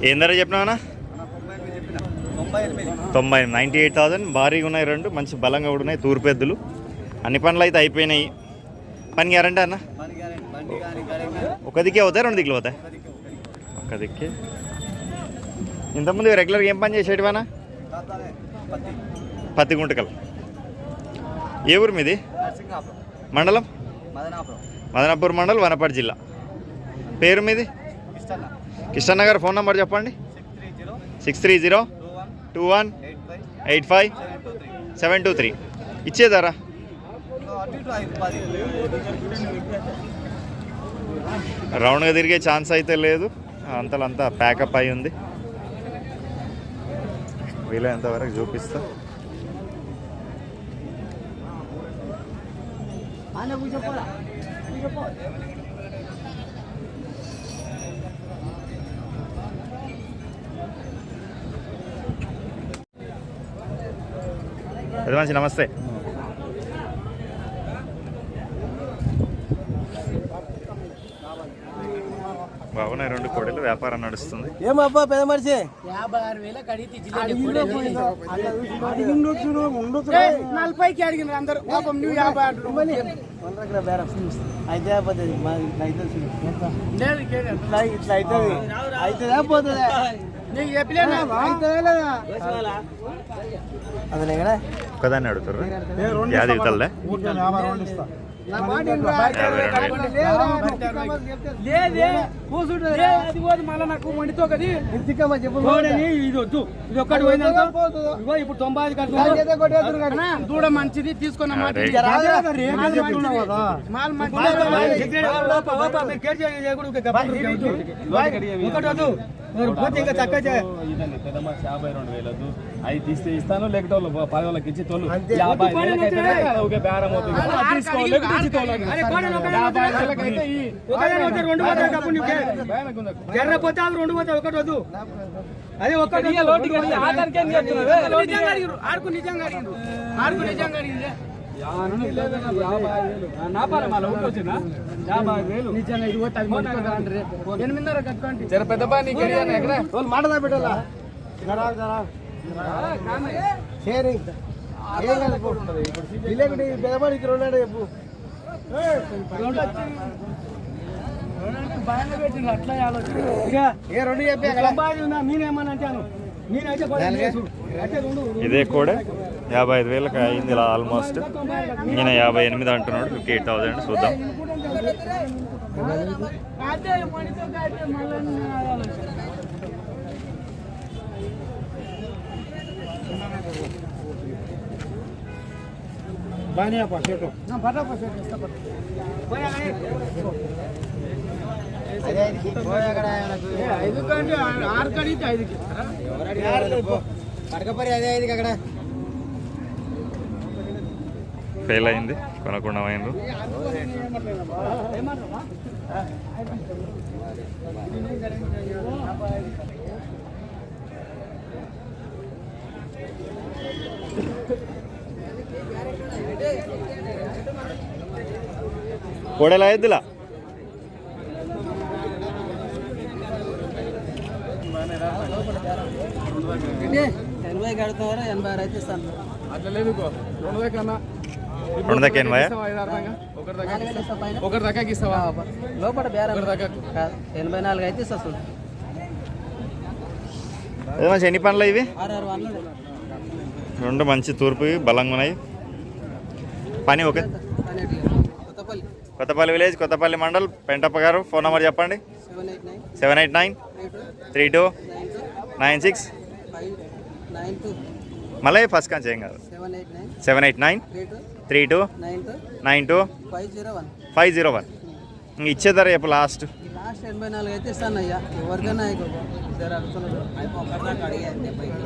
ఏం ధర చెప్పినావనా? 98,000. భారీగా ఉన్నాయి, రెండు మంచి బలంగా కూడా ఉన్నాయి. తూర్పు ఎద్దులు. అన్ని పనులు అయితే అయిపోయినాయి. పని గ్యారంటీ అన్న? ఒక దిక్కే అవుతాయి, రెండు దిక్కులు అవుతాయి? ఒక దిక్కే. ఇంతకుముందు రెగ్యులర్గా ఏం పని చేసేటివానా? పత్తి గుంటకల్. ఏ ఊరు మీది? మండలం? మదనాపూర్ మండల్, వనపర్తి జిల్లా. పేరు మీది? కిషన్ నగర్. ఫోన్ నెంబర్ చెప్పండి. 630-2185-723. ఇచ్చేదారా? రౌండ్గా తిరిగే ఛాన్స్ అయితే లేదు, అంతలంతా ప్యాకప్ అయి ఉంది. వీలైనంత వరకు చూపిస్తా. అది మంచి. నమస్తే. బాగున్నాయి రెండు కోడలు. వ్యాపారం నడుస్తుంది. ఏమబ్బా పెద్ద మనిషి? 56,000 అడిగితే 40కి అడిగినారు అందరూ. నువ్వు 50 అయితే ఇట్లా అవుతుంది. అవుతుందా పోతుందా? అదే కదా ఒకదాన్ని అడుగుతారు. యాది తల్లే మళ్ళీ నాకు వండితో కది ఇది వద్దు. ఇది ఒక్కటి ఇప్పుడు 90 దూడ మంచిది తీసుకున్న మాట. ఇంకా చక్కగా 52,000 అవి తీస్తే ఇస్తాను, లేకపోతే 10 వాళ్ళకి ఇచ్చి తోలు 50,000 బేరం అవుతుంది. జర్రపోతే అది 2 పోతే ఒకటి వద్దు. అదే ఒక్కటి ఆడుకు నిజంగా అడిగింది. ఆడుకు నిజంగా అడిగింది. పెద్ద పని మాటదా పెట్టాలా? పెద్దవాడికి రెండాడు చెప్పు. అట్లా ఆలోచన. ఏ రెండు చెప్పి నేనేమని అంటాను. ఇదే కూడా 55,000 అయింది ఇలా ఆల్మోస్ట్. ఈయన 58 అంటున్నాడు. 58,000. చూద్దాం. ఎందుకంటే 6 కడిగితే 5కి పడకపరి అదే 5కి అక్కడ ఫెయిల్ అయింది. కొనకుండా అయింది. కోడెలా ఎద్దులా? కడుతున్నారా? 86 అయితే ఇస్తాను. అట్లా లేదు. 2 కన్నా 2 దాకా 80. ఒకటి దాకా ఇస్తావా? లోపల 84 అయితే ఇస్తా. మంచి. ఎన్ని పనులు ఇవి? 6 రెండు మంచి తూర్పు బలంగా ఉన్నాయి. పని ఓకే. కొత్తపల్లి విలేజ్, కొత్తపల్లి మండల్, పెంటప్ప గారు. ఫోన్ నెంబర్ చెప్పండి. 789-3296. మళ్ళీ ఫస్ట్ కాన్ చేయం కాదు. 789-3292-501. ఇంక ఇచ్చేదారా చెప్పు లాస్ట్? 84 అయితే ఇస్తాను అయ్యా. ఎవరికైనా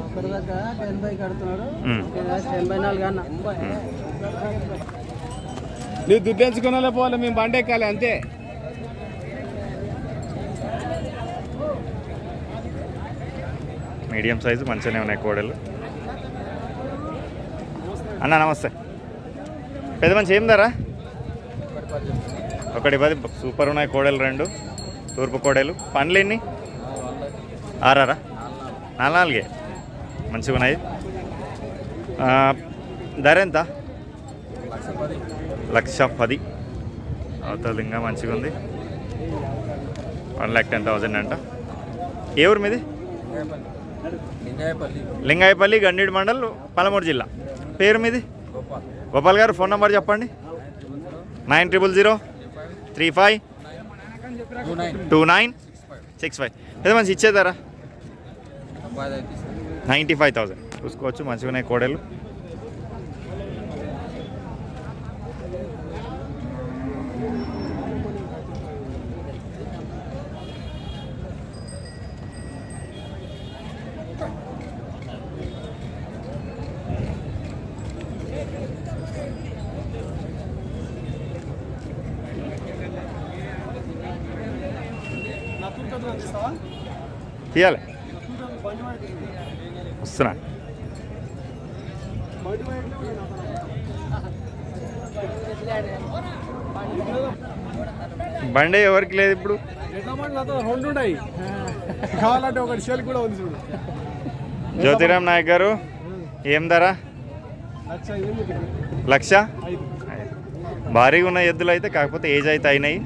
ఒకరిదాకా 80 కడుతున్నాడు. 84 కన్నా నువ్వు దుడ్డెంచుకునే పోవాలి, మేము బండి ఎక్కాలి అంతే. మీడియం సైజు మంచిగానే ఉన్నాయి కోడలు. అన్న నమస్తే. పెద్ద మంచి ఏం ధర? 110. సూపర్ ఉన్నాయి కోడలు రెండు. తూర్పు కోడలు. పండ్లు ఎన్ని? ఆరారా 4 మంచిగా ఉన్నాయి. ధర ఎంత? 1,10,000. అవతల ఇంకా మంచిగా ఉంది. 1,10,000 అంట. ఏ ఊరు మీది? లింగాయపల్లి, గండీడు మండల్, పాలమూరు జిల్లా. పేరు మీది? గోపాల్ గారు. ఫోన్ నెంబర్ చెప్పండి. 9000352965. పెద్ద మంచి ఇచ్చేదారా? 95,000. చూసుకోవచ్చు, మంచిగా ఉన్నాయి కోడలు. తీయాలి వస్తున్నా. బండి ఎవరికి లేదు ఇప్పుడు. రెండు ఉన్నాయి కావాలంటే ఒకటి షెల్ కూడా ఉంది చూడు. జ్యోతిరామ్ నాయక్ గారు, ఏం ధర? 1,00,000. భారీగా ఉన్న ఎద్దులు అయితే, కాకపోతే ఏజ్ అయితే అయినాయి.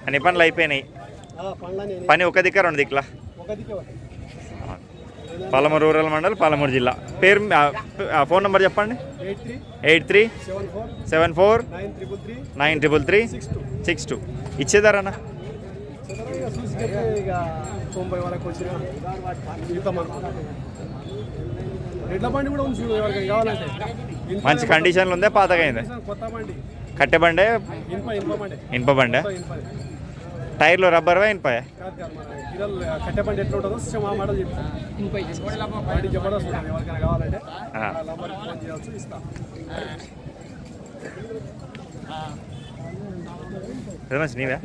అన్ని పనులు అయిపోయినాయి. పని ఒక దిక్కు 2 దిక్కులా. పాలమూరు రూరల్ మండల్, పాలమూరు జిల్లా. పేరు, ఫోన్ నెంబర్ చెప్పండి. 8374933362. ఇచ్చేదారన్నా? 90 వరకు వచ్చిన ఎడ్ల బండి కూడా ఉంది చూడు, ఎవరికైనా కావాలంటే. మంచి కండిషన్లు ఉందే, పాతగా అయిందే? కొత్త బండి. కట్టె బండే? ఇనుప బండే? టైర్లు రబ్బర్వా ఇనుపాయ? కట్టె బండి ఎట్లా ఉంటుందో సేమ్ ఆ మోడల్ చెప్తాను. బండి జబర్దస్త్ ఉంటుంది, ఎవరికైనా కావాలంటే నంబర్కి ఫోన్ చేయవచ్చు, ఇస్తాం. మంచి నీవే?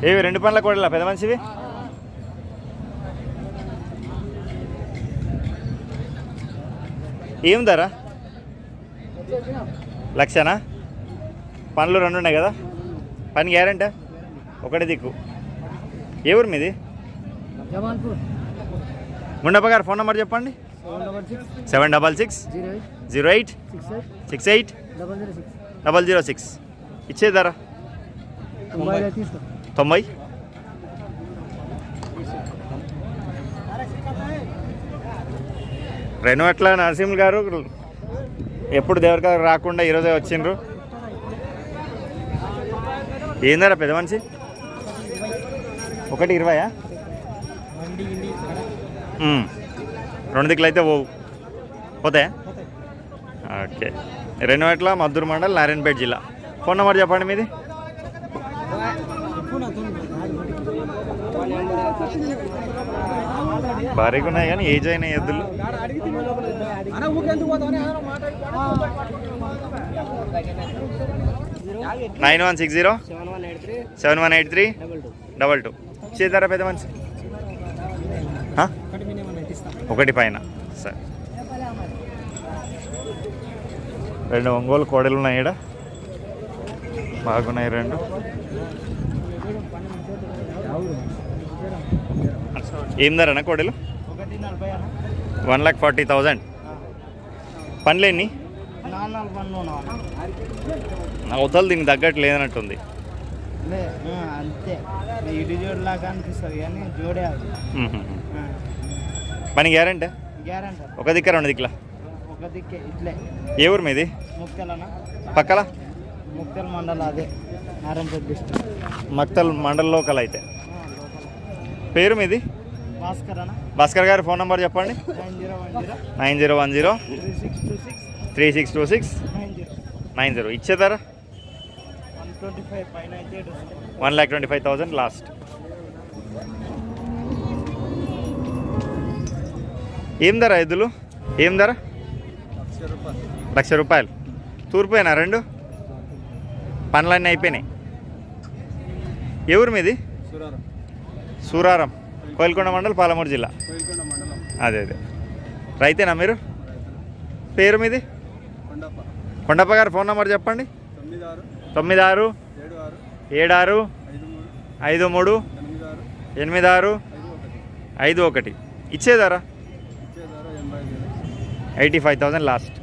ఏవి 2 పనుల కోడలా పెద్ద మనిషివి? ఏం ధర? 1,00,000. పనులు 2 ఉన్నాయి కదా? పని గ్యారెంటీ? ఒకటి దిక్కు. ఏ ఊరు మీది? ముండప్ప గారు. ఫోన్ నెంబర్ చెప్పండి. 7608686006. ఇచ్చేదారా? 90. రెనోట్ల నరసింహులు గారు ఎప్పుడు దేవుడి గారు రాకుండా ఈరోజే వచ్చిండ్రు. ఏందారా పెద్ద మనిషి? 1,20. 2 దిక్కులు అయితే పోతాయా? ఓకే. రెనోట్ల, మద్దూరు మండల్, నారాయణపేట జిల్లా. ఫోన్ నెంబర్ చెప్పండి మీది. భారీగా ఉన్నాయి కానీ ఏజ్ అయిన ఎద్దులు. 9160718322. చేద్దారా పెద్ద మనిషి? 1 పైన. సరే. 2 ఒంగోలు కోడలు ఉన్నాయి ఇక్కడ, బాగున్నాయి 2. ఏం ధరనా కోడలు? 1,40,000. పనులేని అవతల దీనికి తగ్గట్టు లేదన్నట్టుంది. పని గ్యారెంటీ? ఒక దిక్క 2 దిక్కులా? ఏ ఊరు మీది? పక్కల ముక్తల్ మండలం, అదే నారాయణపేట డిస్ట్రిక్ట్. మక్తల్ మండల్ లోకల్ అయితే. పేరు మీది? భాస్కర్ గారు. ఫోన్ నెంబర్ చెప్పండి. 9010362690. ఇచ్చేదారా? 1,25,000 లాస్ట్. ఏం ధర ఎద్దులు? ఏం ధర? 1,00,000 రూపాయలు. తూర్పునా 2? పనులన్నీ అయిపోయినాయి. ఏ ఊరు మీది? సూరారం, కోయిల్కొండ మండల్, పాలమూరు జిల్లా. అదే అదే రైతేనా మీరు? పేరు మీది? కొండప్ప గారు ఫోన్ నెంబర్ చెప్పండి. 96 76 53 86 51. ఇచ్చేదారా? 85,000 లాస్ట్.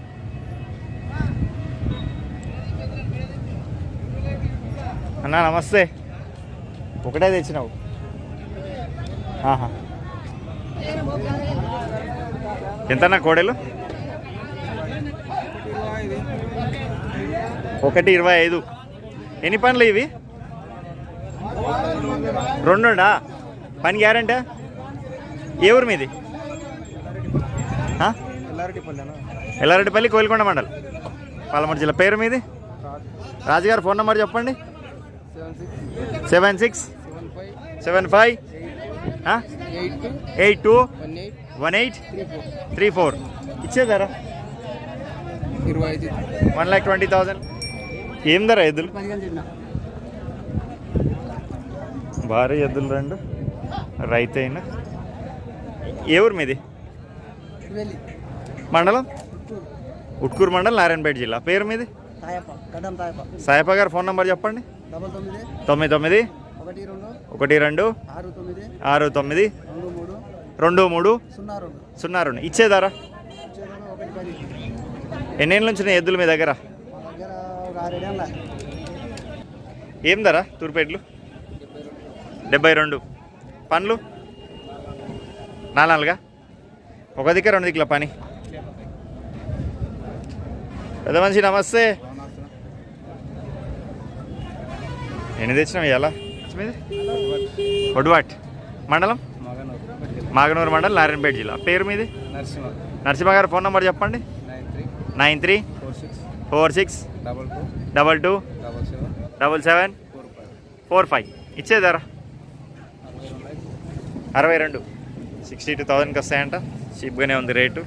అన్నా నమస్తే. ఒకటే తెచ్చినావు? ఎంతన్నా కోడెలు? 1.25. ఎన్ని పనులు ఇవి? 2 పని గ్యారంటీ? ఏ ఊరు మీది? ఎల్లారెడ్డిపల్లి, కోయిలకొండ మండల్, పాలమూరు జిల్లా. పేరు మీది? రాజుగారు ఫోన్ నెంబర్ చెప్పండి. 76 75 82 18 34. ఇచ్చేదారా? 1,20,000. ఏం ధర ఎద్దులు? భారీ ఎద్దులు 2. రైతు అయినా. ఏ ఊరు మీది? మండలం? ఉట్కూరు మండలం, నారాయణపేట జిల్లా. పేరు మీది? సాయప్ప గారు ఫోన్ నెంబర్ చెప్పండి. 99 12 69 23 02. ఇచ్చేదారా? ఎన్నేళ్ళ నుంచి ఎద్దులు మీ దగ్గర? ఏం ధర తూర్పేట్లు? 72. పనులు 4 ఒక దిక్కు 2 దిక్కుల పని. పెద్ద మనిషి నమస్తే. ఎన్ని తెచ్చినావు ఇవాళ? ఒడ్వాట్ మండలం? మాగనూరు మండలం, నారాయణపేట జిల్లా. పేరు మీది? నరసింహ గారు ఫోన్ నెంబర్ చెప్పండి. 93 46 22 77 45. ఇచ్చేదారా? 62. 62,000కి వస్తాయంట. చీప్గానే ఉంది రేటు.